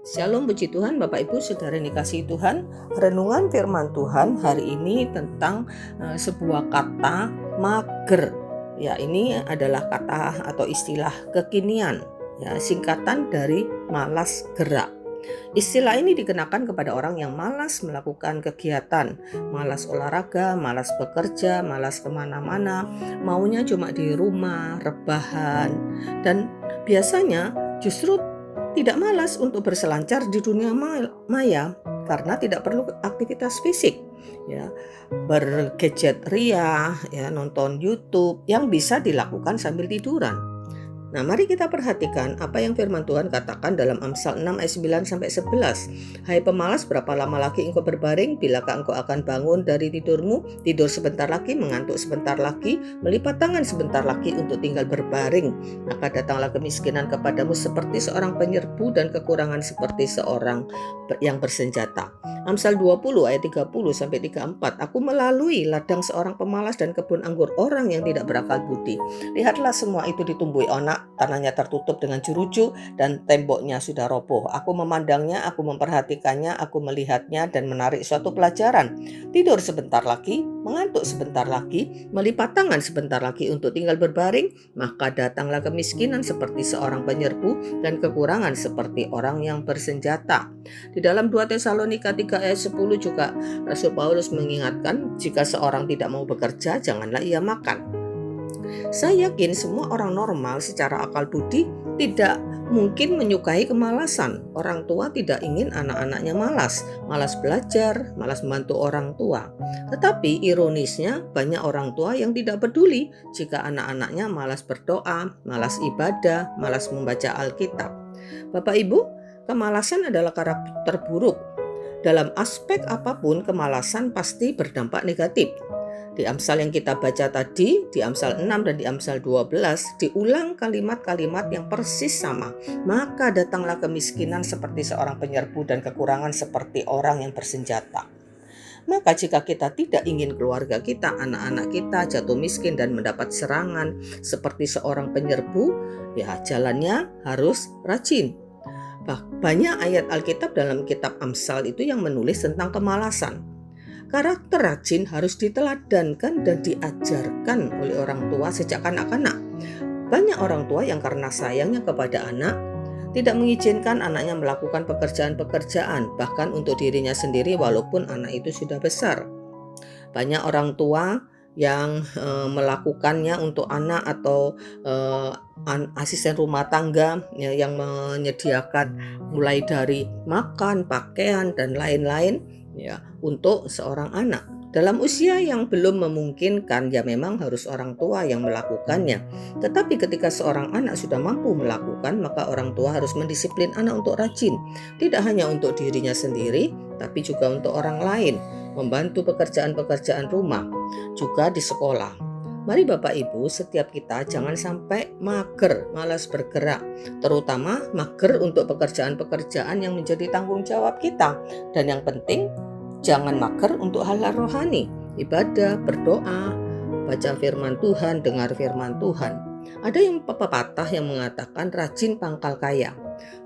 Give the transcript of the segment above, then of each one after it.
Shalom, puji Tuhan, Bapak Ibu Saudara yang dikasihi Tuhan. Renungan firman Tuhan hari ini tentang sebuah kata mager. Ya, ini adalah kata atau istilah kekinian, ya, singkatan dari malas gerak. Istilah ini dikenakan kepada orang yang malas melakukan kegiatan, malas olahraga, malas bekerja, malas kemana-mana, maunya cuma di rumah, rebahan, dan biasanya justru tidak malas untuk berselancar di dunia maya karena tidak perlu aktivitas fisik, ya, bergadget ria, ya, nonton YouTube yang bisa dilakukan sambil tiduran. Nah, mari kita perhatikan apa yang firman Tuhan katakan dalam Amsal 6 ayat 9-11. Hai pemalas, berapa lama lagi engkau berbaring? Bilakah engkau akan bangun dari tidurmu? Tidur sebentar lagi, mengantuk sebentar lagi, melipat tangan sebentar lagi untuk tinggal berbaring. Maka datanglah kemiskinan kepadamu seperti seorang penyerbu dan kekurangan seperti seorang yang bersenjata. Amsal 20 ayat 30-34. Aku melalui ladang seorang pemalas dan kebun anggur orang yang tidak berakal budi. Lihatlah, semua itu ditumbuhi onak, tanahnya tertutup dengan jeruju dan temboknya sudah roboh. Aku memandangnya, aku memperhatikannya, aku melihatnya dan menarik suatu pelajaran. Tidur sebentar lagi, mengantuk sebentar lagi, melipat tangan sebentar lagi untuk tinggal berbaring, maka datanglah kemiskinan seperti seorang penyerbu dan kekurangan seperti orang yang bersenjata. Di dalam 2 Tesalonika 3 ayat 10 juga Rasul Paulus mengingatkan, jika seorang tidak mau bekerja, janganlah ia makan. Saya yakin semua orang normal secara akal budi tidak mungkin menyukai kemalasan. Orang tua tidak ingin anak-anaknya malas belajar, malas membantu orang tua. Tetapi ironisnya banyak orang tua yang tidak peduli jika anak-anaknya malas berdoa, malas ibadah, malas membaca Alkitab. Bapak Ibu, kemalasan adalah karakter buruk. Dalam aspek apapun, kemalasan pasti berdampak negatif. Di Amsal yang kita baca tadi, di Amsal 6 dan di Amsal 12, diulang kalimat-kalimat yang persis sama. Maka datanglah kemiskinan seperti seorang penyerbu dan kekurangan seperti orang yang bersenjata. Maka jika kita tidak ingin keluarga kita, anak-anak kita jatuh miskin dan mendapat serangan seperti seorang penyerbu, ya jalannya harus rajin. Banyak ayat Alkitab dalam kitab Amsal itu yang menulis tentang kemalasan. Karakter rajin harus diteladankan dan diajarkan oleh orang tua sejak kanak-kanak. Banyak orang tua yang karena sayangnya kepada anak, tidak mengizinkan anaknya melakukan pekerjaan-pekerjaan, bahkan untuk dirinya sendiri walaupun anak itu sudah besar. Banyak orang tua yang melakukannya untuk anak atau asisten rumah tangga, ya, yang menyediakan mulai dari makan, pakaian, dan lain-lain, ya, untuk seorang anak. Dalam usia yang belum memungkinkan, ya memang harus orang tua yang melakukannya. Tetapi ketika seorang anak sudah mampu melakukan, maka orang tua harus mendisiplin anak untuk rajin. Tidak hanya untuk dirinya sendiri, tapi juga untuk orang lain, membantu pekerjaan-pekerjaan rumah, juga di sekolah. Mari Bapak Ibu, setiap kita jangan sampai mager, malas bergerak, terutama mager untuk pekerjaan-pekerjaan yang menjadi tanggung jawab kita. Dan yang penting, jangan mager untuk hal-hal rohani, ibadah, berdoa, baca firman Tuhan, dengar firman Tuhan. Ada yang pepatah yang mengatakan rajin pangkal kaya.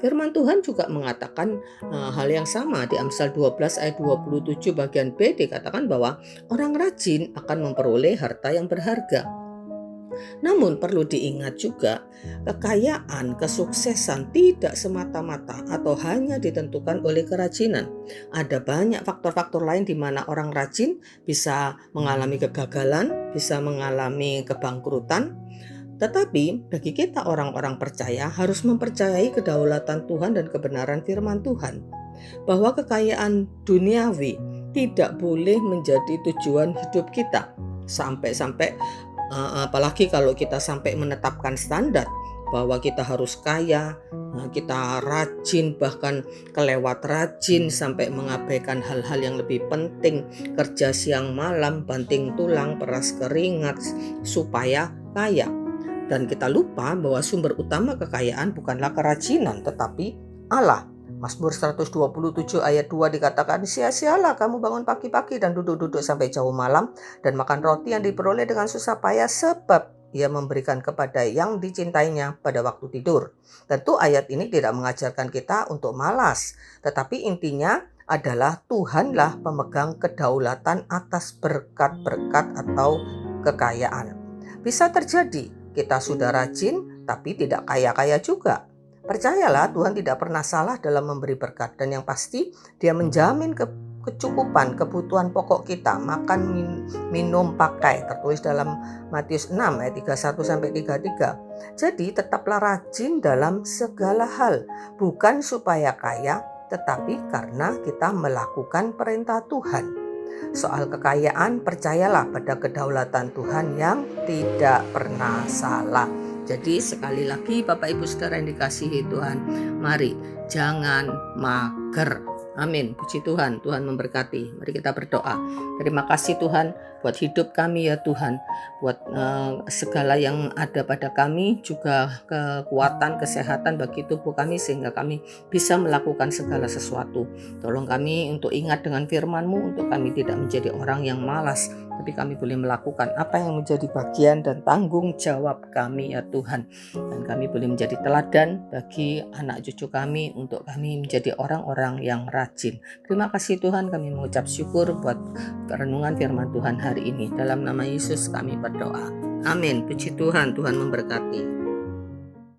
Firman Tuhan juga mengatakan hal yang sama. Di Amsal 12 ayat 27 bagian B dikatakan bahwa orang rajin akan memperoleh harta yang berharga. Namun perlu diingat juga, kekayaan, kesuksesan tidak semata-mata atau hanya ditentukan oleh kerajinan. Ada banyak faktor-faktor lain di mana orang rajin bisa mengalami kegagalan, bisa mengalami kebangkrutan. Tetapi bagi kita orang-orang percaya harus mempercayai kedaulatan Tuhan dan kebenaran firman Tuhan, bahwa kekayaan duniawi tidak boleh menjadi tujuan hidup kita. Sampai-sampai apalagi kalau kita sampai menetapkan standar bahwa kita harus kaya, kita rajin, bahkan kelewat rajin sampai mengabaikan hal-hal yang lebih penting, kerja siang malam, banting tulang, peras keringat supaya kaya. Dan kita lupa bahwa sumber utama kekayaan bukanlah kerajinan tetapi Allah. Mazmur 127 ayat 2 dikatakan, sia-sialah kamu bangun pagi-pagi dan duduk-duduk sampai jauh malam dan makan roti yang diperoleh dengan susah payah, sebab Ia memberikan kepada yang dicintainya pada waktu tidur. Tentu ayat ini tidak mengajarkan kita untuk malas, tetapi intinya adalah Tuhanlah pemegang kedaulatan atas berkat-berkat atau kekayaan. Bisa terjadi kita sudah rajin tapi tidak kaya-kaya juga. Percayalah, Tuhan tidak pernah salah dalam memberi berkat, dan yang pasti Dia menjamin kecukupan kebutuhan pokok kita, makan, minum, pakai, tertulis dalam Matius 6 ayat 31 sampai 33. Jadi tetaplah rajin dalam segala hal, bukan supaya kaya, tetapi karena kita melakukan perintah Tuhan. Soal kekayaan, percayalah pada kedaulatan Tuhan yang tidak pernah salah. Jadi sekali lagi Bapak Ibu Saudara yang dikasihi Tuhan, mari jangan mager. Amin. Puji Tuhan, Tuhan memberkati. Mari kita berdoa. Terima kasih Tuhan buat hidup kami ya Tuhan, buat segala yang ada pada kami, juga kekuatan, kesehatan bagi tubuh kami sehingga kami bisa melakukan segala sesuatu. Tolong kami untuk ingat dengan firman-Mu, untuk kami tidak menjadi orang yang malas, tapi kami boleh melakukan apa yang menjadi bagian dan tanggung jawab kami ya Tuhan. Dan kami boleh menjadi teladan bagi anak cucu kami, untuk kami menjadi orang-orang yang rajin. Terima kasih Tuhan, kami mengucap syukur buat renungan firman Tuhan hari ini. Dalam nama Yesus kami berdoa. Amin. Puji Tuhan, Tuhan memberkati.